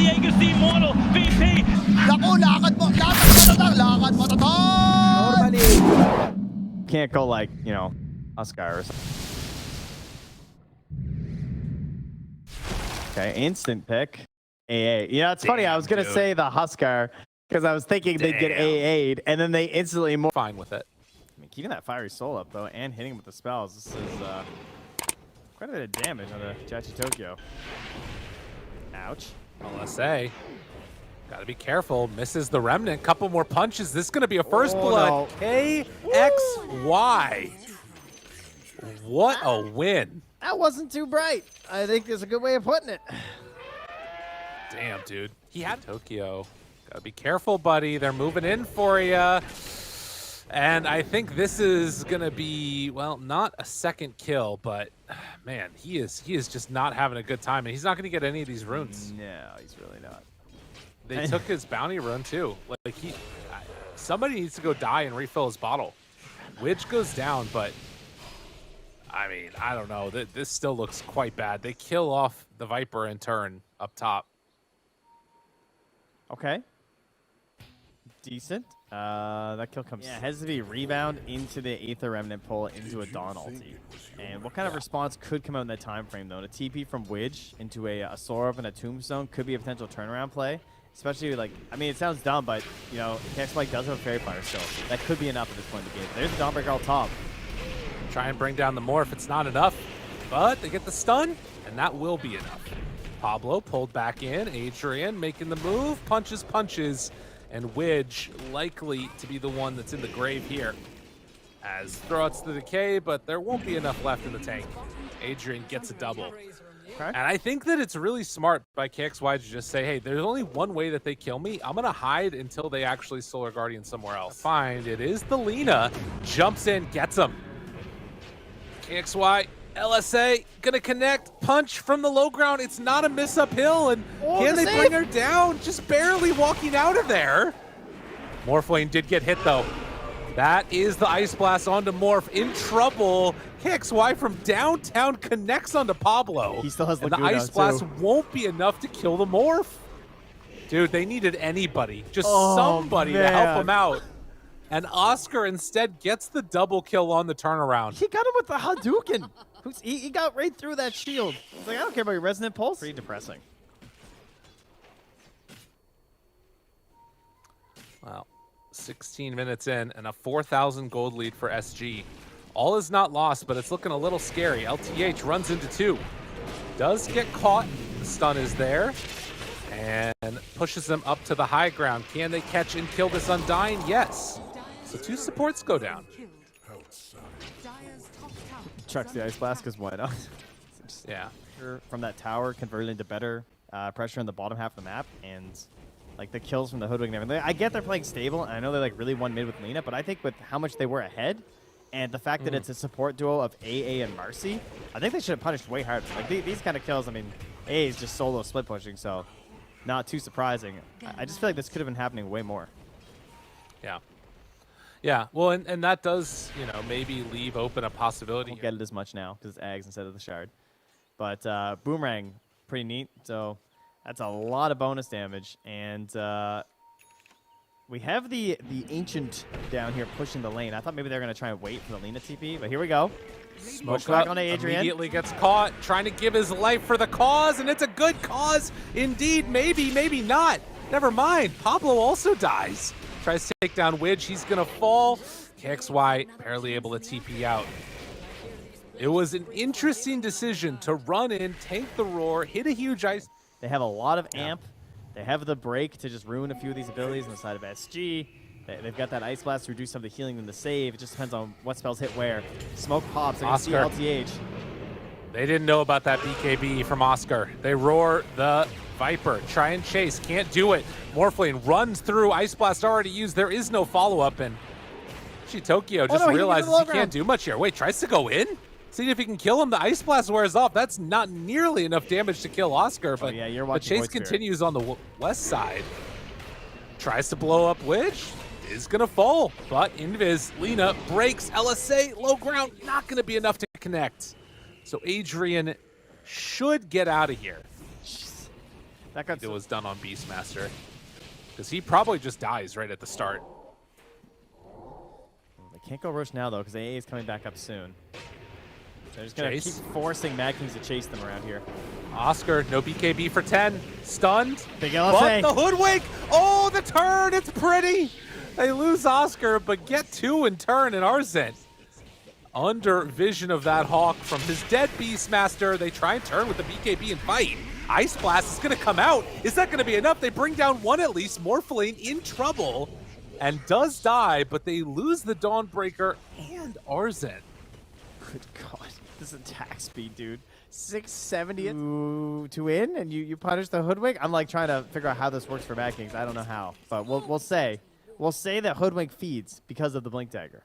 Diego si Immortal, VP. Naku, lakad matatag. Normally, can't go like, you know, Oscar or something. Okay, instant pick. AA. You know, it's funny. I was going to say the Huskar because I was thinking they'd get AA'd, and then they instantly more. Fine with it. I mean, keeping that fiery soul up, though, and hitting him with the spells. This is quite a bit of damage on the Jachi Tokyo. Ouch. LSA. Gotta be careful. Misses the remnant. Couple more punches. This is gonna be a first blood. No. KXY. What a win. That wasn't too bright. I think there's a good way of putting it. Damn, dude. He had Tokyo. Gotta be careful, buddy. They're moving in for you. And I think this is gonna be, well, not a second kill, but man, he is just not having a good time, and he's not gonna get any of these runes. No, he's really not. They took his bounty rune too. Like somebody needs to go die and refill his bottle. Widge goes down, but I mean, I don't know. This still looks quite bad. They kill off the Viper in turn up top. Okay. Decent. That kill comes. Yeah, it has to be rebound into the Aether Remnant pull into a Dawn ulti. And what kind of response could come out in that time frame, though? A TP from Widge into a Sora and a Tombstone could be a potential turnaround play. Especially, like, I mean, it sounds dumb, but, you know, KXY does have a Fairy Fire still. That could be enough at this point in the game. There's the Dawnbreaker all top. Try and bring down the Morph. It's not enough, but they get the stun, and that will be enough. Pablo pulled back in. Adrian making the move. Punches, and Widge likely to be the one that's in the grave here. As throwouts the decay, but there won't be enough left in the tank. Adrian gets a double. Okay. And I think that it's really smart by KXY to just say, hey, there's only one way that they kill me. I'm going to hide until they actually Solar Guardian somewhere else. Find it is the Lina. Jumps in, gets him. KXY, LSA, going to connect. Punch from the low ground. It's not a miss uphill. And can they bring her down? Just barely walking out of there. Morphling did get hit, though. That is the Ice Blast onto Morph. In trouble. KXY from downtown connects onto Pablo. He still has and the Ice Blast won't be enough to kill the Morph. Dude, they needed anybody. Just somebody to help him out. And Oscar instead gets the double kill on the turnaround. He got him with the Hadouken. He got right through that shield. He's like, I don't care about your Resonant Pulse. Pretty depressing. Wow. 16 minutes in and a 4,000 gold lead for SG. All is not lost, but it's looking a little scary. LTH runs into two. Does get caught. The stun is there. And pushes them up to the high ground. Can they catch and kill this Undying? Yes. So two supports go down. Chucks the Ice Blast because why not? Yeah. From that tower converted into better pressure in the bottom half of the map, and like the kills from the Hoodwink and everything. I get they're playing stable, and I know they like really won mid with Lina, but I think with how much they were ahead, and the fact that it's a support duo of AA and Marcy, I think they should have punished way harder. Like these kind of kills, I mean, AA is just solo split pushing, so not too surprising. I just feel like this could have been happening way more. Yeah. Yeah, well, and that does, you know, maybe leave open a possibility. Won't get it as much now because it's Ags instead of the Shard. But Boomerang, pretty neat. So that's a lot of bonus damage. And we have the Ancient down here pushing the lane. I thought maybe they were going to try and wait for the Lina TP, but here we go. Smoke back on Adrian. Immediately gets caught, trying to give his life for the cause, and it's a good cause indeed. Maybe, maybe not. Never mind. Pablo also dies. Tries to take down Widge. He's going to fall. KXY barely able to TP out. It was an interesting decision to run in, tank the roar, hit a huge ice. They have a lot of amp. They have the break to just ruin a few of these abilities on the side of SG. They've got that Ice Blast to reduce some of the healing and the save. It just depends on what spells hit where. Smoke pops. I can see LTH. They didn't know about that BKB from Oscar. They roar the Viper. Try and chase. Can't do it. Morphling runs through. Ice Blast already used. There is no follow-up. And Tokyo just realizes he can't do much here. Wait, tries to go in? See if he can kill him. The Ice Blast wears off. That's not nearly enough damage to kill Oscar. But the chase continues on the west side. Tries to blow up Widge. Is going to fall. But Invis, Lina breaks. LSA, low ground. Not going to be enough to connect. So Adrian should get out of here. That got it was done on Beastmaster. Because he probably just dies right at the start. They can't go Roche now, though, because AA is coming back up soon. They're just going to keep Chase. forcing Mad Kings to chase them around here. Oscar, no BKB for 10. Stunned. Big But LSA. the hoodwink. Oh, the turn. It's pretty. They lose Oscar, but get 2 in turn in Arzent. Under vision of that Hawk from his dead Beastmaster. They try and turn with the BKB and fight. Ice Blast is going to come out. Is that going to be enough? They bring down 1 at least. Morphling in trouble and does die, but they lose the Dawnbreaker and Arzent. Good God. This attack speed, dude. 670 to win, and you punish the Hoodwink? I'm like trying to figure out how this works for Mad Kings. I don't know how, but we'll say that Hoodwink feeds because of the Blink Dagger.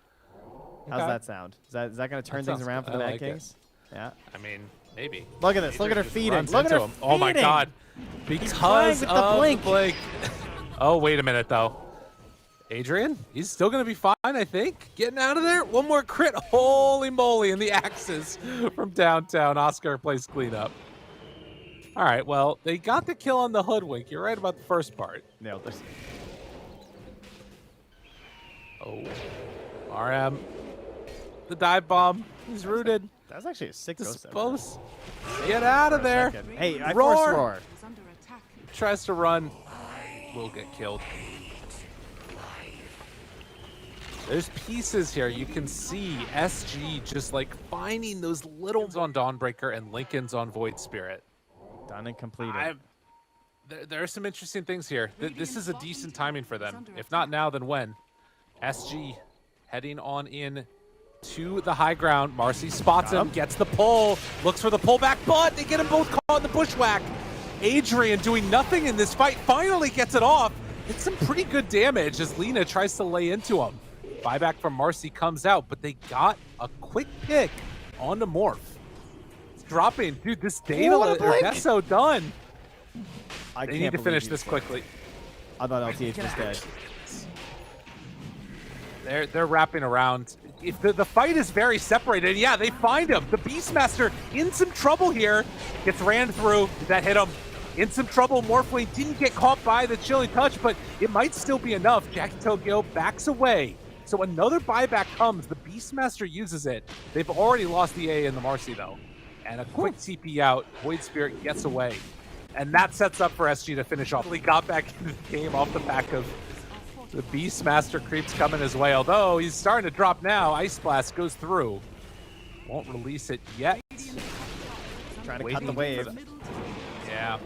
How's that sound? Is that going to turn things around for the Mad Kings? Yeah. I mean, maybe. Look at this. Look at her feeding. Look at her feeding. Oh my God. Because playing with the of blink. the blink. Oh, wait a minute, though. Adrian, he's still going to be fine, I think. Getting out of there. One more crit. Holy moly. And the axes from downtown. Oscar plays cleanup. All right, well, they got the kill on the Hoodwink. You're right about the first part. Nailed this. Oh. RM. The dive bomb. He's rooted. That's actually a sick ghost. Dispose. Get out of there. Hey, I Roar. forced Roar. Tries to run. Will get killed. There's pieces here. You can see SG just like finding those little on Dawnbreaker and Lincoln's on Void Spirit. Done and completed. There are some interesting things here. This is a decent timing for them. If not now, then when? SG heading on in to the high ground. Marcy spots him, gets the pull, looks for the pullback, but they get them both caught in the bushwhack. Adrian doing nothing in this fight finally gets it off. It's some pretty good damage as Lena tries to lay into him. Buyback from Marcy comes out, but they got a quick pick on the Morph. It's dropping. Dude, this Data that's so done. They need to finish this quickly. I thought LTH was dead. They're wrapping around. If the fight is very separated, yeah, they find him. The Beastmaster in some trouble here. Gets ran through. That hit him. In some trouble. Morphling didn't get caught by the chilly touch, but it might still be enough. Jackie Tokyo backs away. So another buyback comes. The Beastmaster uses it. They've already lost the A and the Marcy, though. And a quick TP out. Void Spirit gets away. And that sets up for SG to finish off. He got back into the game off the back of the Beastmaster creeps coming his way. Although he's starting to drop now. Ice Blast goes through. Won't release it yet. Trying to cut the wave. Yeah.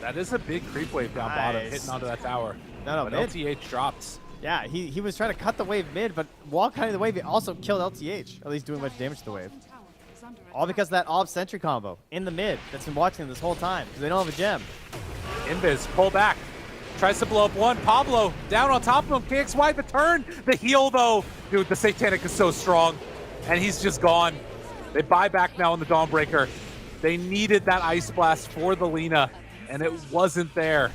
That is a big creep wave down bottom, hitting onto that tower. No, but mid. LTH drops. Yeah, he was trying to cut the wave mid, but while cutting the wave, he also killed LTH, at least doing much damage to the wave. All because of that Ob Sentry combo in the mid that's been watching this whole time, because they don't have a gem. Invis, pull back. Tries to blow up one. Pablo down on top of him. KXY the turn. The heal, though. Dude, the Satanic is so strong. And he's just gone. They buy back now on the Dawnbreaker. They needed that Ice Blast for the Lena, and it wasn't there.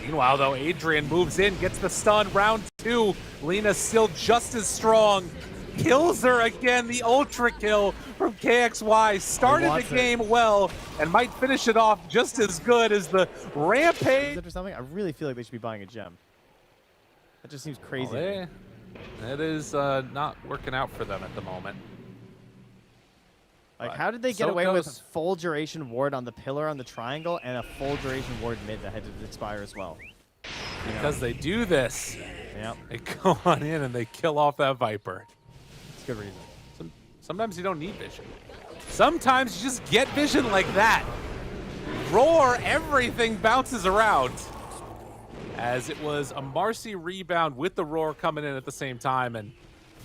Meanwhile, though, Adrian moves in, gets the stun. Round 2. Lena's still just as strong. Kills her again. The ultra kill from KXY. Started the game well and might finish it off just as good as the Rampage. Or something? I really feel like they should be buying a gem. That just seems crazy. Well, that is not working out for them at the moment. Like, how did they get away with full duration ward on the pillar on the triangle and a full duration ward mid that had to expire as well? Because they do this. Yep. They go on in and they kill off that Viper. It's a good reason. Sometimes you don't need vision. Sometimes you just get vision like that. Roar, everything bounces around. As it was a Marcy rebound with the Roar coming in at the same time. And,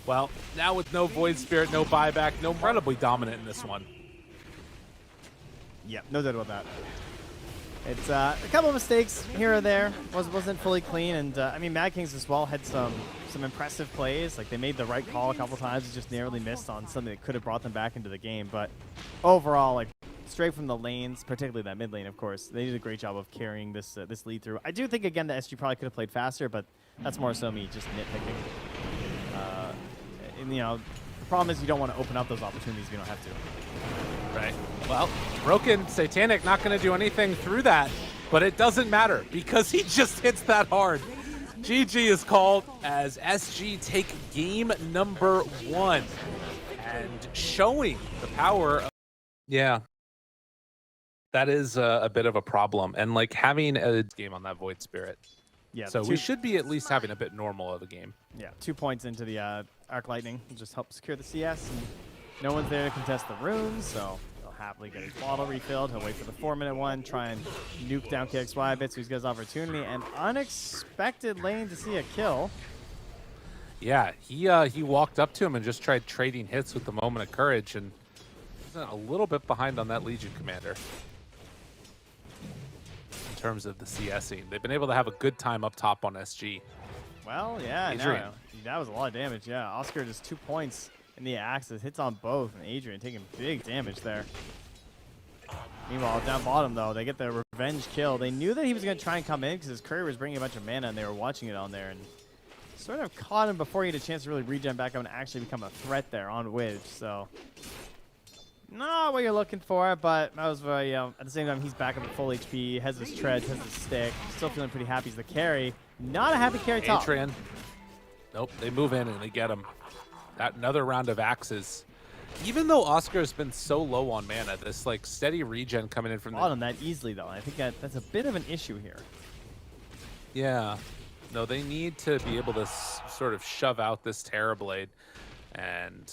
well, now with no Void Spirit, no buyback, no incredibly dominant in this one. Yeah, no doubt about that. It's a couple of mistakes here or there. Wasn't fully clean, and I mean, Mad Kings as well had some impressive plays. Like, they made the right call a couple times, and just narrowly missed on something that could have brought them back into the game. But overall, like, straight from the lanes, particularly that mid lane, of course, they did a great job of carrying this this lead through. I do think again that SG probably could have played faster, but that's more so me just nitpicking. And you know, the problem is you don't want to open up those opportunities if you don't have to. Right. Well, Broken Satanic not going to do anything through that, but it doesn't matter because he just hits that hard. GG is called as SG take game number 1 and showing the power of, yeah, that is a bit of a problem. And like having a game on that Void Spirit. Yeah, So we should be at least having a bit normal of a game. Yeah, 2 points into the Arc Lightning will just help secure the CS. And no one's there to contest the runes, so he'll happily get his bottle refilled. He'll wait for the 4-minute one, try and nuke down KXY a bit so he's got his opportunity. And unexpected lane to see a kill. Yeah, he walked up to him and just tried trading hits with the moment of courage, and he's a little bit behind on that Legion commander. In terms of the CSing, they've been able to have a good time up top on SG. Well, yeah, Adrian. no, that was a lot of damage. Yeah, Oscar just 2 points in the axis, hits on both, and Adrian taking big damage there. Meanwhile, down bottom though, they get the revenge kill. They knew that he was going to try and come in because his courier was bringing a bunch of mana, and they were watching it on there, and sort of caught him before he had a chance to really regen back up and actually become a threat there on Widge. So not what you're looking for, but that was very, at the same time, he's back up at full HP, has his treads, has his stick. Still feeling pretty happy. He's the carry. Not a happy carry top. Adrian. Nope, they move in and they get him. That another round of axes. Even though Oscar's been so low on mana, this like steady regen coming in from the bottom that easily though. I think that's a bit of an issue here. Yeah. No, they need to be able to sort of shove out this Terrorblade, and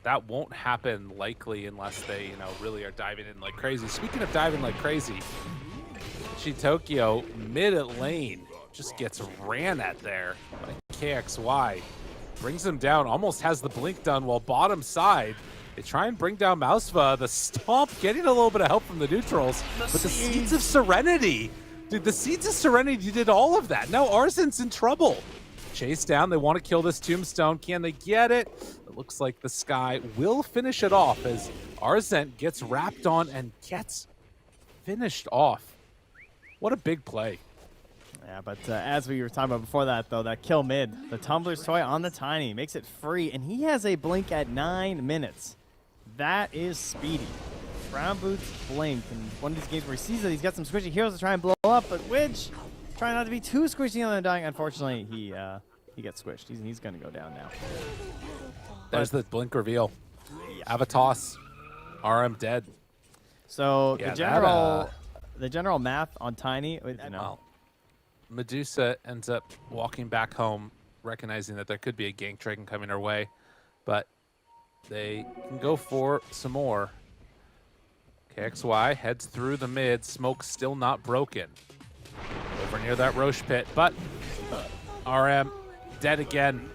that won't happen likely unless they, you know, really are diving in like crazy. Speaking of diving like crazy, Tokyo mid lane just gets ran at there by KXY. Brings him down, almost has the blink done, while bottom side, they try and bring down Mouseva. The stomp, getting a little bit of help from the neutrals, but the Seeds of Serenity. Dude, the Seeds of Serenity did all of that. Now Arzen's in trouble. Chase down, they want to kill this Tombstone. Can they get it? It looks like the Sky will finish it off as Arzen gets wrapped on and gets finished off. What a big play. Yeah, but as we were talking about before that, though, that kill mid, the Tumbler's Toy on the Tiny makes it free, and he has a blink at 9 minutes. That is speedy. Brown Boots blink, and one of these games where he sees that he's got some squishy heroes to try and blow up, but Widge trying not to be too squishy on the dying. Unfortunately, he gets squished. He's going to go down now. There's the blink reveal. Avatos, RM dead. So Yeah, the general math on Tiny, you know. Well, Medusa ends up walking back home, recognizing that there could be a gank dragon coming her way, but they can go for some more. KXY heads through the mid, smoke still not broken. Over near that Roche pit, but RM dead again.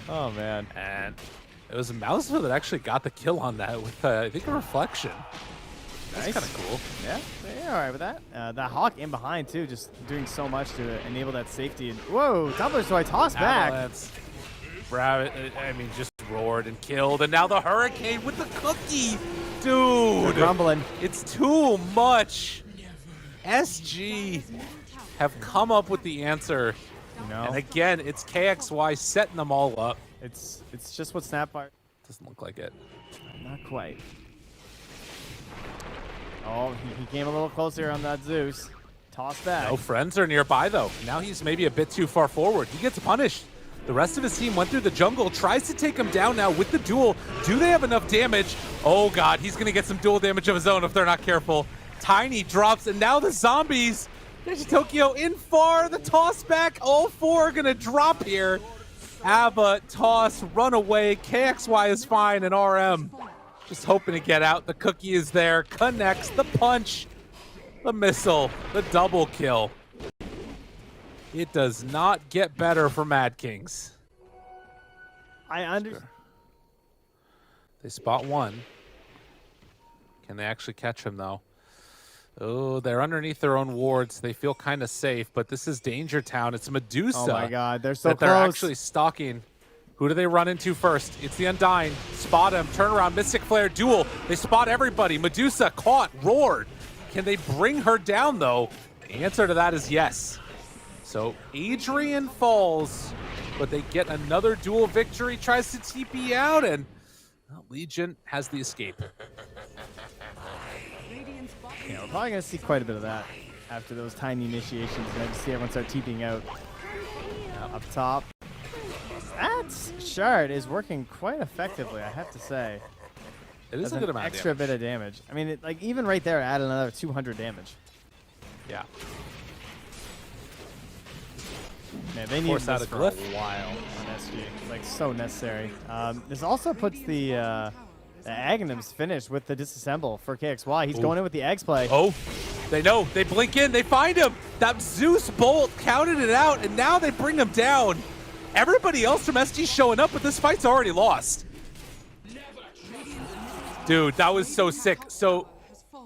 Oh, man. And it was Mouseva that actually got the kill on that with, I think, a reflection. That's Nice. kind of cool. Yeah, all right with that. That Hawk in behind, too, just doing so much to enable that safety. And whoa, Tumbler's Toy toss back. I mean, just roared and killed. And now the Hurricane with the cookie. Dude. They're grumbling. It's too much. SG have come up with the answer. You know? And again, it's KXY setting them all up. It's just what Snapfire. Doesn't look like it. Not quite. Oh, he came a little closer on that Zeus. Toss back. No friends are nearby, though. Now he's maybe a bit too far forward. He gets punished. The rest of his team went through the jungle, tries to take him down now with the duel. Do they have enough damage? Oh, God, he's going to get some dual damage of his own if they're not careful. Tiny drops, and now the zombies. Tokyo in far, the toss back. All four are going to drop here. Abba, toss, run away. KXY is fine, and RM just hoping to get out. The cookie is there, connects, the punch, the missile, the double kill. It does not get better for Mad Kings. I understand. They spot one. Can they actually catch him, though? Oh, they're underneath their own wards. They feel kind of safe, but this is Danger Town. It's Medusa. Oh, my God. They're so that close. They're actually stalking. Who do they run into first? It's the Undying. Spot him. Turn around. Mystic Flare duel. They spot everybody. Medusa caught. Roared. Can they bring her down, though? The answer to that is yes. So Adrian falls, but they get another duel victory. Tries to TP out, and well, Legion has the escape. Yeah, we're probably going to see quite a bit of that after those tiny initiations. And then see everyone start TPing out up top. That shard is working quite effectively, I have to say. It is a good amount of extra damage. bit of damage. I mean, like even right there, add another 200 damage. Yeah. Man, they need this out a for glyph. a while on SG. Like, so necessary. This also puts the Aghanims finish with the disassemble for KXY. He's going in with the Eggs play. Oh, they know. They blink in. They find him. That Zeus bolt counted it out, and now they bring him down. Everybody else from SG showing up, but this fight's already lost. Dude, that was so sick. So,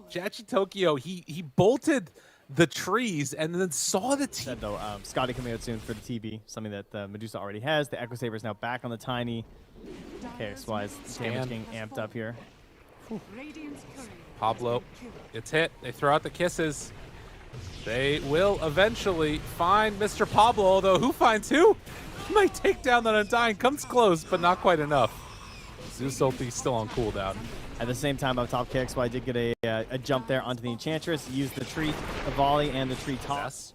Jachi Tokyo, he bolted the trees and then saw the team. Said though, Scotty coming out soon for the TB, something that Medusa already has. The Echo Saber is now back on the Tiny. KXY's damage getting amped up here. Pablo gets hit. They throw out the kisses. They will eventually find Mr. Pablo, although who finds who? Might take down that Undying. Comes close, but not quite enough. Zeus ulti still on cooldown. At the same time, up top, KXY did get a jump there onto the Enchantress. Used the tree, the volley, and the tree toss.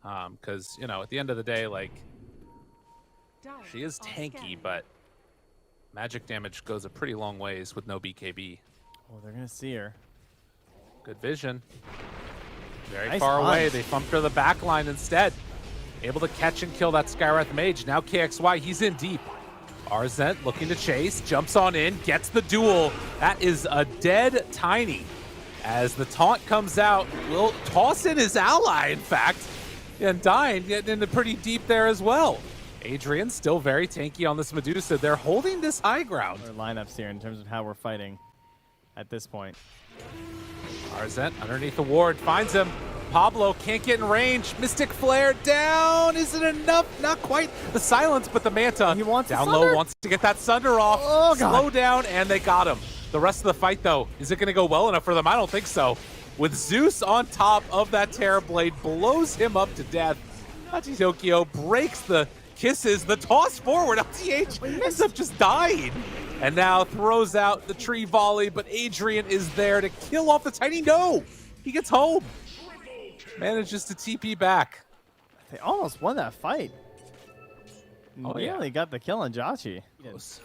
Because, you know, at the end of the day, like, she is tanky, but magic damage goes a pretty long ways with no BKB. Oh, they're going to see her. Good vision. Very Nice far away. hunt. They thumped her the back line instead. Able to catch and kill that Skywrath Mage. Now KXY, he's in deep. Arzent looking to chase, jumps on in, gets the duel. That is a dead Tiny. As the taunt comes out, will toss in his ally, in fact. And Dying getting into pretty deep there as well. Adrian still very tanky on this Medusa. They're holding this high ground. Our lineups here in terms of how we're fighting at this point. Arzent underneath the ward, finds him. Pablo can't get in range. Mystic Flare down. Is it enough? Not quite. The silence, but the Manta He wants down the low, Sunder? wants to get that Sunder off. Oh, God. Slow down, and they got him. The rest of the fight, though, is it going to go well enough for them? I don't think so. With Zeus on top of that Terror Blade, blows him up to death. Hachi Tokyo breaks the kisses, the toss forward. LTH ends up just dying. And now throws out the tree volley, but Adrian is there to kill off the Tiny. No! He gets home. Manages to TP back. They almost won that fight. Oh, yeah. Nearly got the kill on Jachi. Close.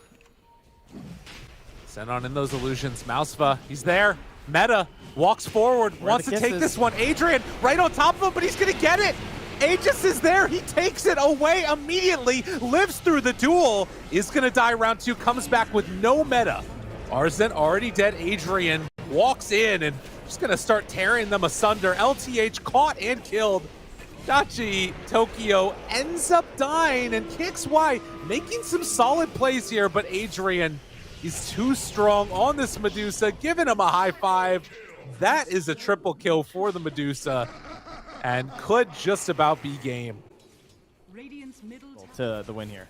Send on in those illusions. Mouseva, he's there. Meta walks forward, wants to take this one. Adrian right on top of him, but he's going to get it. Aegis is there. He takes it away immediately, lives through the duel, is going to die round 2, comes back with no meta. Arzent already dead. Adrian walks in and just going to start tearing them asunder. LTH caught and killed. Jachi Tokyo ends up dying, and KXY making some solid plays here, but Adrian is too strong on this Medusa, giving him a high five. That is a triple kill for the Medusa, and could just about be game. To the win here.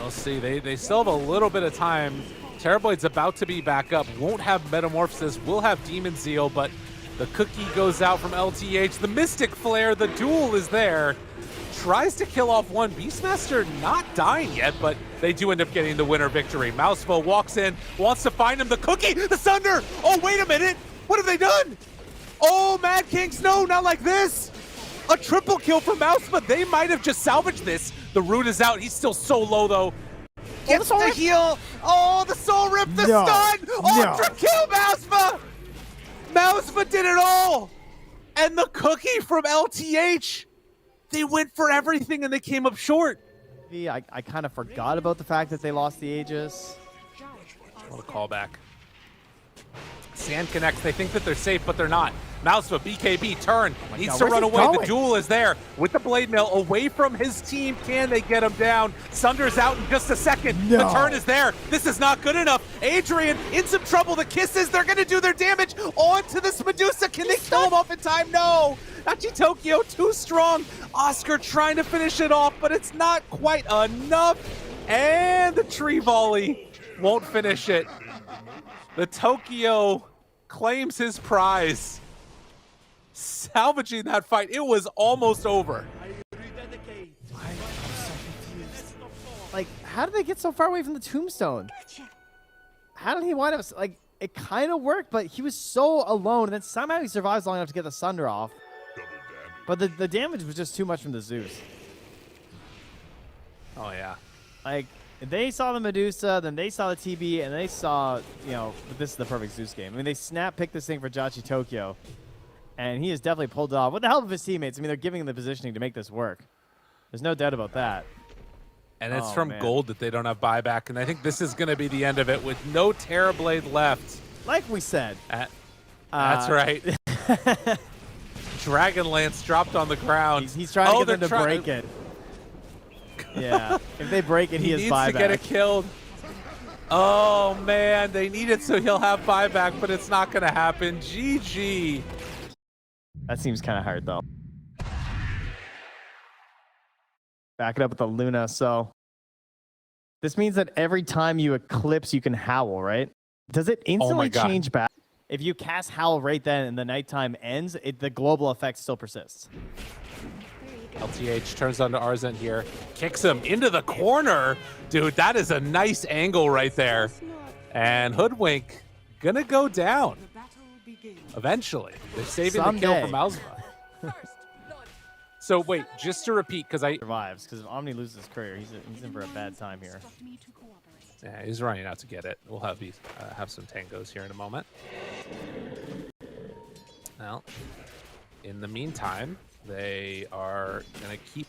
We'll see. They still have a little bit of time. Terrorblade's about to be back up. Won't have Metamorphosis. Will have Demon Zeal, but the cookie goes out from LTH. The Mystic Flare, the duel is there. Tries to kill off one. Beastmaster not dying yet, but they do end up getting the winner victory. Mouseful walks in, wants to find him. The cookie, the Sunder. Oh, wait a minute. What have they done? Oh, Mad Kings, no, not like this. A triple kill for Mouse, but they might have just salvaged this. The root is out. He's still so low, though. Gets the heal. Oh, the soul rip, the stun. Ultra kill, Mouseba. Mouseba did it all. And the cookie from LTH. They went for everything and they came up short. I kind of forgot about the fact that they lost the Aegis. What a callback. Sand connects. They think that they're safe, but they're not. Mouseba, BKB, turn. Needs to run away. The duel is there with the Blade Mail away from his team. Can they get him down? Sunder's out in just a second. The turn is there. This is not good enough. Adrian in some trouble. The kisses, they're going to do their damage onto this Medusa. Can they kill him off in time? No. Hachi Tokyo too strong. Oscar trying to finish it off, but it's not quite enough. And the tree volley won't finish it. The Tokyo claims his prize. Salvaging that fight. It was almost over. I'm so confused. Like, how did they get so far away from the tombstone? How did he wind up, like, it kind of worked, but he was so alone, and then somehow he survives long enough to get the Sunder off. But the damage was just too much from the Zeus. Oh, yeah. Like, they saw the Medusa, then they saw the TB, and they saw, you know, this is the perfect Zeus game. I mean, they picked this thing for Jachi Tokyo, and he has definitely pulled it off with the help of his teammates. I mean, they're giving him the positioning to make this work. There's no doubt about that. And it's from gold that they don't have buyback, and I think this is going to be the end of it with no Terrorblade left. Like we said. That's right. Dragonlance dropped on the ground. He's trying to get them to break it. Yeah. If they break it, he has buyback. He needs to get it killed. Oh, man. They need it so he'll have buyback, but it's not going to happen. GG. That seems kind of hard, though. Back it up with the Luna. So this means that every time you eclipse, you can howl, right? Does it instantly change back? If you cast howl right then and the nighttime ends, the global effect still persists. LTH turns onto Arzent here, kicks him into the corner. Dude, that is a nice angle right there. And Hoodwink gonna go down eventually. They're saving the kill from Malzma. So wait, just to repeat, because I survives, because if Omni loses his career, he's in for a bad time here. Yeah, he's running out to get it. We'll have these have some tangos here in a moment. Well, in the meantime, they are going to keep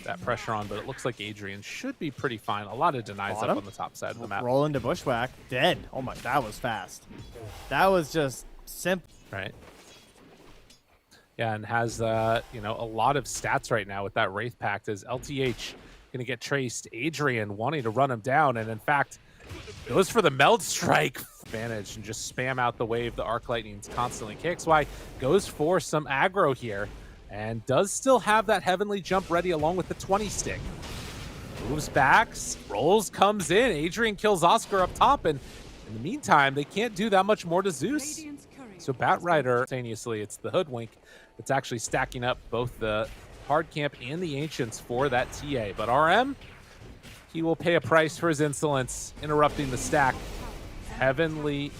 that pressure on, but it looks like Adrian should be pretty fine. A lot of denies up on the top side of the map. Roll into Bushwhack. Dead. Oh my, that was fast. That was just simple. Right. Yeah, and has you know, a lot of stats right now with that Wraith Pact as LTH going to get traced. Adrian wanting to run him down, and in fact, goes for the Meld Strike advantage and just spam out the wave. The Arc Lightning's constantly kicks. Why goes for some aggro here and does still have that Heavenly Jump ready along with the 20 stick. Moves back, rolls, comes in. Adrian kills Oscar up top, and in the meantime, they can't do that much more to Zeus. So Batrider, simultaneously, it's the Hoodwink that's actually stacking up both the Hard Camp and the Ancients for that TA. But RM, he will pay a price for his insolence, interrupting the stack. Heavenly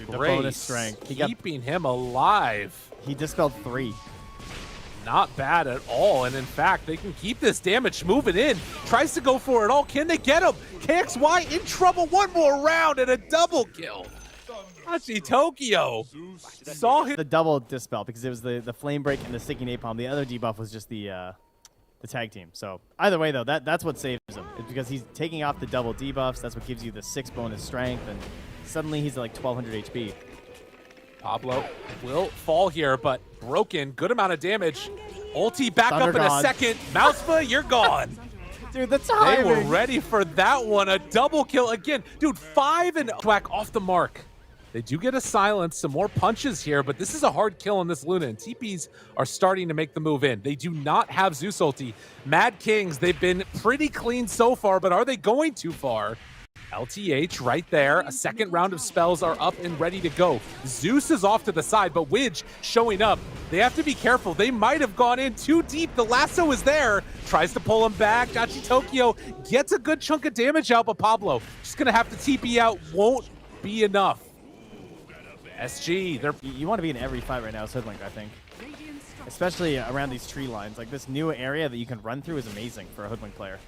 Grace, bonus strength. keeping him alive. He dispelled 3. Not bad at all, and in fact, they can keep this damage moving in. Tries to go for it all. Can they get him? KXY in trouble. One more round and a double kill. Hachi Tokyo saw him. The double dispel, because it was the flame break and the sticky napalm. The other debuff was just the tag team. So either way, though, that's what saves him. It's because he's taking off the double debuffs. That's what gives you the 6 bonus strength, and suddenly he's at like 1200 HP. Pablo will fall here, but broken. Good amount of damage. Ulti back Thunder up in God. a second. Mouseba, you're gone. Dude, the timing. They were ready for that one. A double kill again. Dude, 5 and whack off the mark. They do get a silence, some more punches here, but this is a hard kill on this Luna, and TPs are starting to make the move in. They do not have Zeus ulti. Mad Kings, they've been pretty clean so far, but are they going too far? LTH right there. A second round of spells are up and ready to go. Zeus is off to the side, but Widge showing up. They have to be careful. They might have gone in too deep. The lasso is there. Tries to pull him back. Hachi Tokyo gets a good chunk of damage out, but Pablo just going to have to TP out. Won't be enough. SG, you want to be in every fight right now, Hoodwink, I think. Especially around these tree lines. Like, this new area that you can run through is amazing for a Hoodwink player.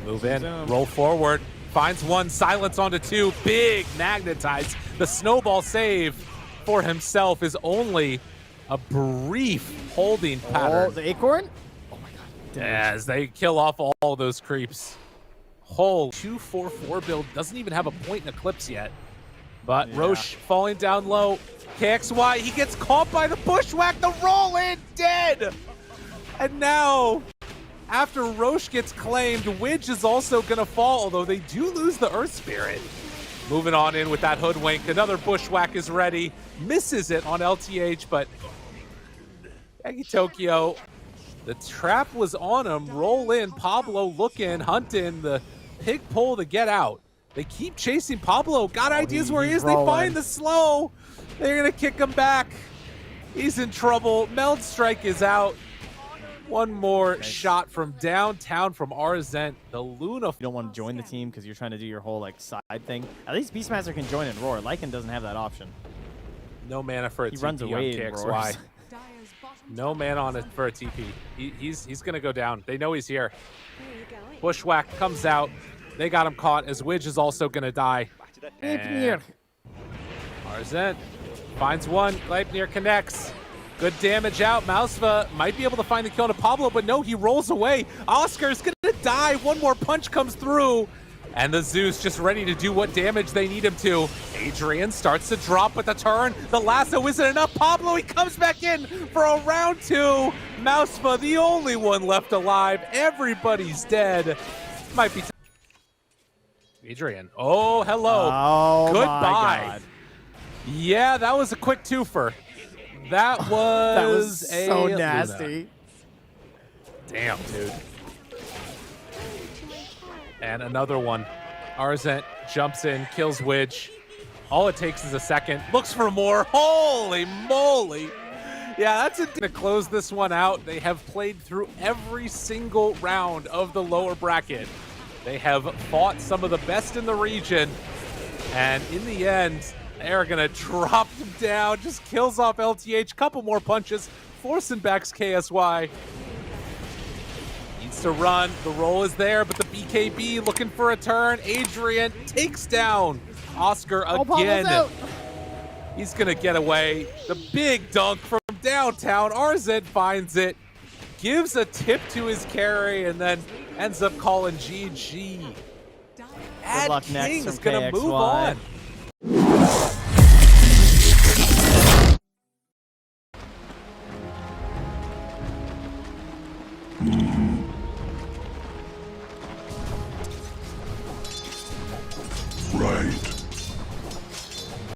Move in, roll forward, finds one, silence onto 2, big magnetize. The snowball save for himself is only a brief holding pattern. Oh, the Acorn? Oh my god. As they kill off all those creeps. Whole 2-4-4 build doesn't even have a point in Eclipse yet. But yeah. Roche falling down low. KXY, he gets caught by the Bushwhack, the roll in, dead! And now, after Roche gets claimed, Widge is also gonna fall, although they do lose the Earth Spirit. Moving on in with that Hoodwink, another Bushwhack is ready. Misses it on LTH, but Hachi Tokyo, the trap was on him. Roll in, Pablo looking, hunting, the pig pull to get out. They keep chasing Pablo. Got ideas where he is. Rolling. They find the slow. They're going to kick him back. He's in trouble. Meld Strike is out. One more shot from downtown from Arzent. The Luna. You don't want to join the team because you're trying to do your whole like side thing. At least Beastmaster can join and roar. Lycan doesn't have that option. No mana for a He TP runs away on and KXY. roars. No mana on it for a TP. He's gonna go down. They know he's here. Bushwhack comes out. They got him caught as Widge is also gonna die. And Arzent finds one. Leipnir connects. Good damage out. Mausva might be able to find the kill to Pablo, but no, he rolls away. Oscar's gonna die. One more punch comes through. And the Zeus just ready to do what damage they need him to. Adrian starts to drop with the turn. The lasso isn't enough. Pablo, he comes back in for a round 2. Mausva, the only one left alive. Everybody's dead. Might be Adrian. Oh, hello. Oh, goodbye. My God. Yeah, that was a quick twofer. That was a so Luna. nasty. Damn, dude. And another one. Arzent jumps in, kills Widge. All it takes is a second. Looks for more. Holy moly. Yeah, that's it. To close this one out, they have played through every single round of the lower bracket. They have fought some of the best in the region. And in the end, they're going to drop them down. Just kills off LTH. Couple more punches. Forcing back KSY. Needs to run. The roll is there, but the BKB looking for a turn. Adrian takes down Oscar again. He's going to get away. The big dunk from downtown. Arzent finds it. Gives a tip to his carry, and then ends up calling GG. Good luck next King's from going to move KXY. on.